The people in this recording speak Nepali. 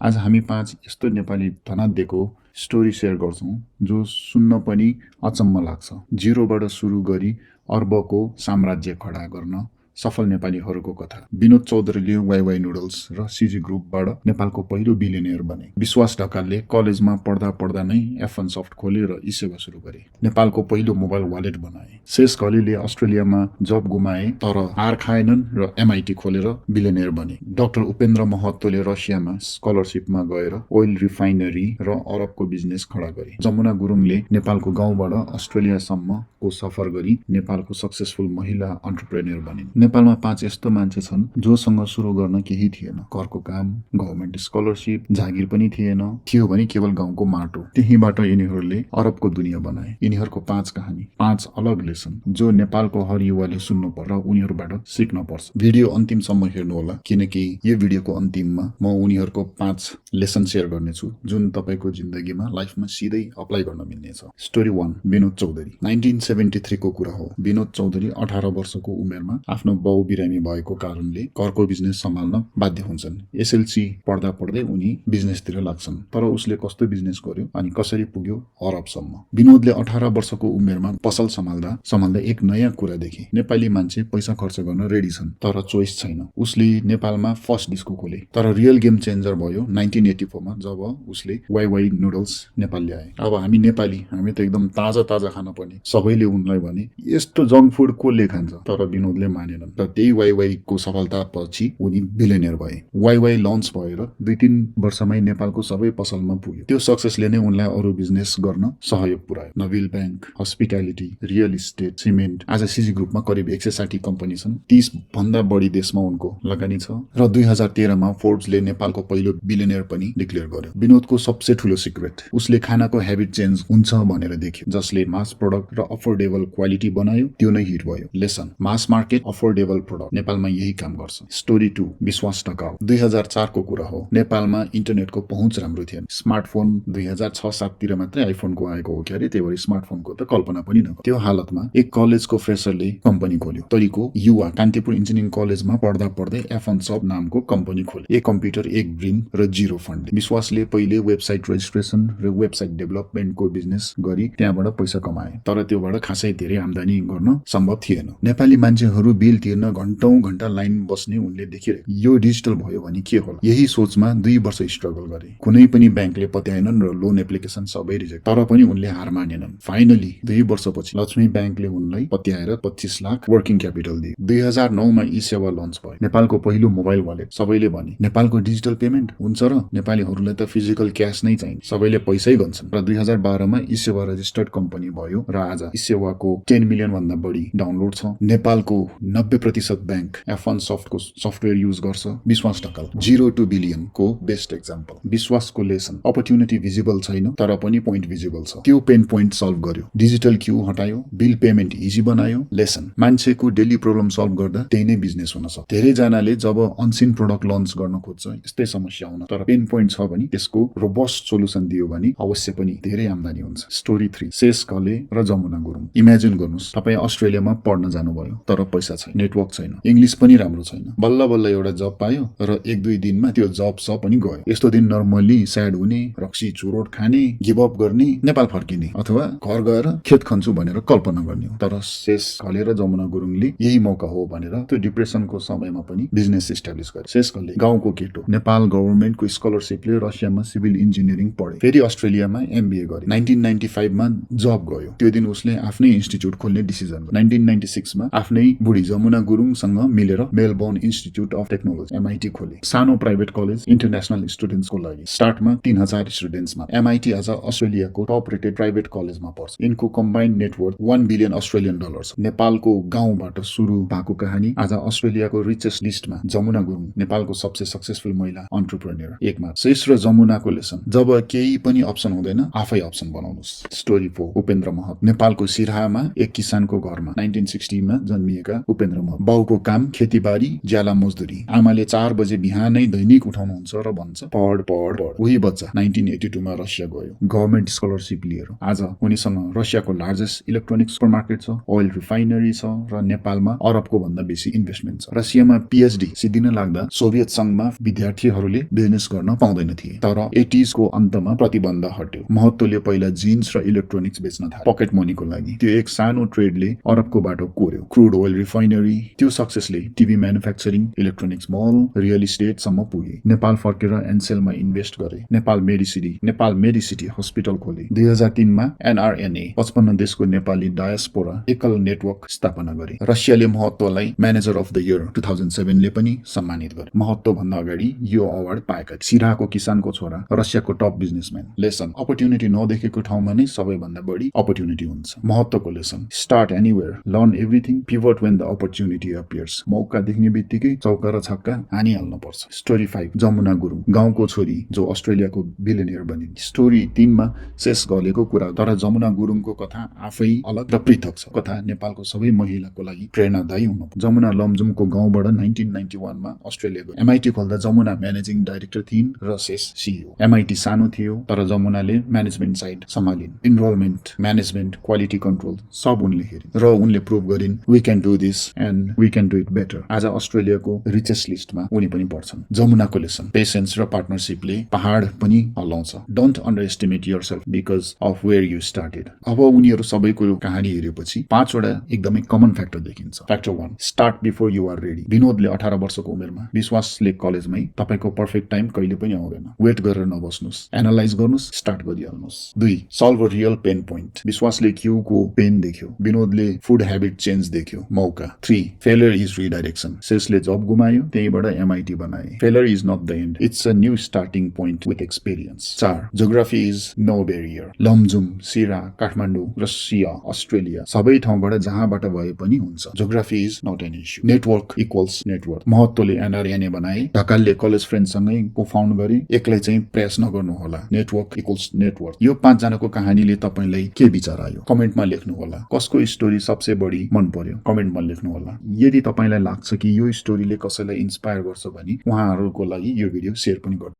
आज हामी 5 यस्तो नेपाली धनाढ्यको स्टोरी सेयर गर्छौं जो सुन्न पनि अचम्म लाग्छ। जिरोबाट सुरु गरी अर्बको साम्राज्य खडा गर्न सफल नेपालीहरूको कथा। विनोद चौधरीले वाइवाई नुडल्स र सिजी ग्रुपबाट नेपालको पहिलो बिलियनियर बने। विश्वास ढकालले कलेजमा पढ्दा नै एफ1 सफ्ट खोले र ई-सेवा सुरु गरे। नेपालको पहिलो मोबाइल वालेट बनाए। शेष घलीले अस्ट्रेलियामा जब गुमाए तर हार खाएनन् र एमआईटी खोलेर बिलियनियर बने। डाक्टर उपेन्द्र महतोले रसियामा स्कलरशिपमा गएर ओइल रिफाइनरी र अरबको बिजनेस खडा गरे। जमुना गुरुङले नेपालको गाउँबाट अस्ट्रेलियासम्मको सफर गरी नेपालको सक्सेसफुल महिला एन्टरप्रेन्योर बनिन्। नेपालमा 5 यस्तो मान्छे छन् जोसँग सुरु गर्न केही थिएन। घरको काम, गभर्नमेन्ट स्कलरशिप, जागिर पनि थिएन, थियो भने केवल गाउँको माटो। त्यहीबाट यिनीहरूले अरबको दुनियाँ बनाए। यिनीहरूको 5 कहानी, 5 अलग लेसन जो नेपालको हर युवाले सुन्नु पर्छ र उनीहरूबाट सिक्न पर्छ। भिडियो अन्तिमसम्म हेर्नुहोला किनकि यो भिडियोको अन्तिममा म उनीहरूको 5 लेसन शेयर गर्नेछु जुन तपाईको जिन्दगीमा लाइफमा सिधै अप्लाई गर्न मिल्नेछ। स्टोरी 1 विनोद चौधरी। 1973 को कुरा हो। विनोद चौधरी 18 वर्षको उमेरमा आफ्नो बाउ बिरामी भएको कारणले घरको बिजनेस सम्हाल्न बाध्य हुन्छन्। एसएलसी पढ्दा पढ्दै उनी बिजनेसतिर लाग्छन्। तर उसले कस्तो बिजनेस गर्यो अनि कसरी पुग्यो अरबसम्म। विनोदले 18 वर्षको उमेरमा पसल सम्हाल्दा एक नयाँ कुरा देखे। नेपाली मान्छे पैसा खर्च गर्न रेडी छन् तर चोइस छैन। उसले नेपालमा फर्स्ट डिस्को खोले। तर रियल गेम चेन्जर भयो 1984 मा जब उसले वाइवाई नुडल्स नेपाल ल्याए। अब हामी नेपाली, हामी त एकदम ताजा खान पर्ने। सबैले उनलाई भने यस्तो जङ्क फुड कसले खान्छ, तर विनोदले मानेनन् र त्यही वाइवाई को सफलतापछि उनी बिलियनियर भए। वाइवाई लन्च भएर 2-3 वर्षमै नेपालको सबै पसलमा पुग्यो। त्यो सक्सेसले नै उनलाई अरू बिजनेस गर्न सहयोग पुर्यायो। Nabil bank, hospitality, real estate, cement. आज सिजी ग्रुपमा करिब 160 कम्पनी छन्। 30 भन्दा बढी देशमा उनको लगानी छ र 2013 मा फोर्ब्सले नेपालको पहिलो बिलियनियर पनि डिक्लेयर गर्यो। विनोदको सबसे ठूलो सिक्रेट उसले खानाको ह्याबिट चेन्ज हुन्छ भनेर देख्यो। जसले मास प्रोडक्ट र अफोर्डेबल क्वालिटी बनायो त्यो नै हिट भयो। Lesson mass market affordable product नेपालमा यही काम गर्छ। स्टोरी 2 विश्वास ढकाल। 2004 को कुरा हो। नेपालमा इन्टरनेटको पहुँच राम्रो थिएन। स्मार्टफोन 2006-07 तिर मात्रै आइफोनको आएको हो क्यारे, त्यही भएर स्मार्टफोनको त कल्पना पनि नगर्यो। त्यो हालतमा एक कलेजको फ्रेसरले कम्पनी खोल्यो। तरिको युवा कान्तिपुर इन्जिनियरिङ कलेजमा पढ्दा पढ्दै एफ1 सफ्ट नामको कम्पनी खोले। एक कम्प्युटर, एक ब्रेन र जिरो फन्ड। विश्वासले पहिले वेबसाइट रेजिस्ट्रेसन र वेबसाइट डेभलपमेन्टको बिजनेस गरी त्यहाँबाट पैसा कमाए। तर त्योबाट खासै धेरै आम्दानी गर्न सम्भव थिएन। नेपाली मान्छेहरू बिल तिर्न घण्टा लाइन बस्ने उनले देखिरहे। यो डिजिटल भयो भने के होला? यही सोचमा 2 वर्ष स्ट्रगल गरे। कुनै पनि ब्याङ्कले पत्याएनन् र लोन एप्लिकेसन सबै रिजेक्ट। तर पनि उनले हार मानेनन्। फाइनली 2 वर्षपछि लक्ष्मी ब्याङ्कले उनलाई पत्याएर 25 लाख वर्किङ क्यापिटल दियो। 2009 मा ई-सेवा लन्च भयो। नेपालको पहिलो मोबाइल वालेट। सबैले भने नेपालको डिजिटल पेमेन्ट हुन्छ र नेपालीहरूलाई त फिजिकल क्याश नै चाहिन्छ। सबैले पैसै गन्छन्। र 2012 मा ई-सेवा रजिस्टर्ड कम्पनी भयो र आज ई-सेवाको 10 मिलियन भन्दा बढी डाउनलोड छ। नेपालको 90% ब्याङ्क एफ1 सफ्टको सफ्टवेयर युज गर्छ। विश्वास ढकाल 0 to बिलियन को बेस्ट एक्जाम्पल। विश्वासको लेसन अपर्च्युनिटी भिजिबल छैन तर पनि पोइन्ट भिजिबल छ। त्यो पेन पोइन्ट सल्भ गर्यो। डिजिटल क्यू हटायो, बिल पेमेन्ट इजी बनायो। लेसन मान्छेको डेली प्रब्लम सल्भ गर्दा त्यही नै बिजनेस हुन सक्छ। धेरै जनाले जब अनसिन प्रोडक्ट लन्च गर्न खोज्छ यस्तै समस्या आउन, तर पेन पोइन्ट छ भने त्यसको रोबस्ट सोलुसन दियो भने अवश्य पनि धेरै आम्दानी हुन्छ। स्टोरी 3 शेष घले र जमुना गुरुङ। इमेजिन गर्नुस् तपाई अस्ट्रेलियामा पढ्न जानुभयो तर पैसा छैन, नेटवर्क छैन, इंग्लिश पनि राम्रो छैन। बल्ल एउटा जब पायो र 1-2 दिनमा त्यो जब पनि गयो। यस्तो दिन नर्मली स्याड हुने, रक्सी चुरोट खाने, गिभ अप गर्ने, नेपाल फर्किने अथवा घर गएर खेत खन्छु भनेर कल्पना गर्ने हो। तर शेष घले र जमुना गुरुङले यही मौका हो भनेर त्यो डिप्रेसनको समयमा पनि बिजनेस इस्टाब्लिश गरे। शेष घले गाउँको केटो नेपाल गभर्नमेन्टको स्कलरशिपले रसियामा सिभिल इन्जिनियरिङ पढे। फेरि अस्ट्रेलियामा एमबीए गरे। 1995 मा जब गयो। त्यो दिन उसले आफ्नै इन्स्टिट्युट खोल्ने डिसिजन गर्यो। 1996 मा आफ्नै बुढी जमुना गुरुङसँग मिलेर Melbourne institute of technology MIT खोले। सानो प्राइभेट कलेज इन्टरनेशनल स्टुडेन्ट्सको लागि। स्टार्टमा 3000 स्टुडेन्ट्समा। एमआईटी आज अस्ट्रेलियाको टप रेटेड प्राइभेट कलेजमा पर्छ। इनको combined net worth $1 billion Australian dollar छ। नेपालको गाउँबाट सुरु भएको कहानी आज अस्ट्रेलियाको रिचेस्ट लिस्टमा जमुना गुरुङ नेपालको सबसे सक्सेसफुल महिला एन्टरप्रेन्योर एकमा। शेष र जमुनाको लेसन जब केही पनि अप्सन हुँदैन आफै अप्सन बनाउनुस्। स्टोरी 4 उपेन्द्र महत। नेपालको सिराहामा एक किसानको घरमा 1960 मा जन्मिएका उपेन्द्र केन्द्रमा। बाउको काम खेतीबारी, ज्याला मजदुरी। आमाले 4 बजे बिहानै दैनिक उठाउनुहुन्छ र भन्छ पढ पढ पढ। उही बच्चा 1982 मा रसिया गयो गभर्नमेन्ट स्कलरशिप लिएर। आज उनीसँग रसियाको लार्जेस्ट इलेक्ट्रोनिक सुपरमार्केट छ, ओइल रिफाइनरी छ र नेपालमा अरबको भन्दा बेसी इन्भेस्टमेन्ट छ। रसियामा पीएचडी सिद्धिन लाग्दा सोभियत संघमा विद्यार्थीहरूले बिजनेस गर्न पाउँदैन थिए, तर 80s को अन्तमा प्रतिबन्ध हट्यो। महत्त्वले पहिला जिन्स र इलेक्ट्रोनिक्स बेच्न थाले पकेट मनीको लागि। त्यो एक सानो ट्रेडले अरबको बाटो कोर्यो। क्रुड ओइल रिफाइनरी, त्यो सक्सेसले टिभी म्यानुफ्याक्चरिङ, इलेक्ट्रोनिक्स मल, रियल इस्टेट सम्म पुगे। नेपाल फर्केर एनसेलमा इन्भेस्ट गरे। नेपाल मेडिसिटी हस्पिटल खोले। 2003 मा एनआरएनए 55 देशको नेपाली डायस्पोरा एकल नेटवर्क स्थापना गरे। रसियाले महत्त्वलाई म्यानेजर अफ द इयर 2007 ले पनि सम्मानित गरे। महत्त्व भन्दा अगाडि यो अवार्ड पाएका सिराहाको किसानको छोरा, रसियाको टप बिजनेसम्यान। लेसन, अपर्च्युनिटी नदेखेको ठाउँमा नै सबैभन्दा बढी अपर्च्युनिटी हुन्छ। महत्त्वको lesson, start anywhere, learn everything, pivot when the opportunity appears. मौका देख्ने बित्तिकै चौका र छक्का हानिहाल्न पर्छ। स्टोरी 5, जमुना गुरुङ, गाउँको छोरी जो अस्ट्रेलियाको बिलियनियर बनिन्। स्टोरी 3 मा शेष गलेको कुरा, तर जमुना गुरुङको कथा आफै अलग र पृथक छ। कथा नेपालको सबै महिलाको लागि प्रेरणादायी हुनु। जमुना लमजुमको गाउँबाट 1991 मा अस्ट्रेलिया गयो। एमआईटी खोल्दा जमुना म्यानेजिङ डाइरेक्टर थिइन् र शेष सीईओ। एमआईटी सानो थियो, तर जमुनाले म्यानेजमेन्ट साइड सम्हालिन्। इनरोलमेन्ट, म्यानेजमेन्ट, क्वालिटी कन्ट्रोल सब उनले हेरिन् र उनले प्रुभ गरिन् we can do this and we can do it better. आज अस्ट्रेलियाको रिचेस्ट लिस्टमा उनी पनि पर्छन्। जमुनाको लेसन, पेसेन्स र पार्टनरशिपले पहाड पनि हल्लाउँछ। Don't underestimate yourself because of where you started. अब उनीहरू सबैको कहानी हेरेपछि 5 वटा एकदमै कमन फ्याक्टर देखिन्छ। Factor 1, start before you are ready. विनोदले 18 वर्षको उमेरमा विश्वासले कलेजमै तपाईको पर्फेक्ट टाइम कहिले पनि आउँदैन। वेट गरेर नबस्नुस्, एनालाइज गर्नुस्, स्टार्ट गरिहाल्नुस्। 2, solve a real pain point. विश्वासले क्यूको पेन देख्यो, विनोदले फुड हेबिट चेन्ज देख्यो, मौका। 3, फेलियर इज रिडाइरेक्सन। शेषले जब गुमायो, त्यहीबाट एमआईटी बनाए। Failure is not the end, it's a new starting point with experience. 4, geography is no barrier. Lamjung, सिरा, काठमाडौँ, रसिया, अस्ट्रेलिया सबै ठाउँबाट जहाँबाट भए पनि हुन्छ। Geography is not an issue. Network equals network. महत्त्वले एनआरएनए बनाए, ढकालले कलेज फ्रेन्डसँगै को-फाउन्ड गरे। एक्लै चाहिँ प्रयास नगर्नु होला। Network equals network. यो 5 जनाको कहानीले तपाईलाई के विचार आयो कमेन्टमा लेख्नु होला। कसको स्टोरी सबसे बढी मन पर्यो कमेन्टमा लेख्नु होला। यदि तपाईलाई लाग्छ कि यो स्टोरीले कसैलाई इन्स्पायर गर्छ भने उहाँहरूको लागि यो भिडियो शेयर पनि गर्नु।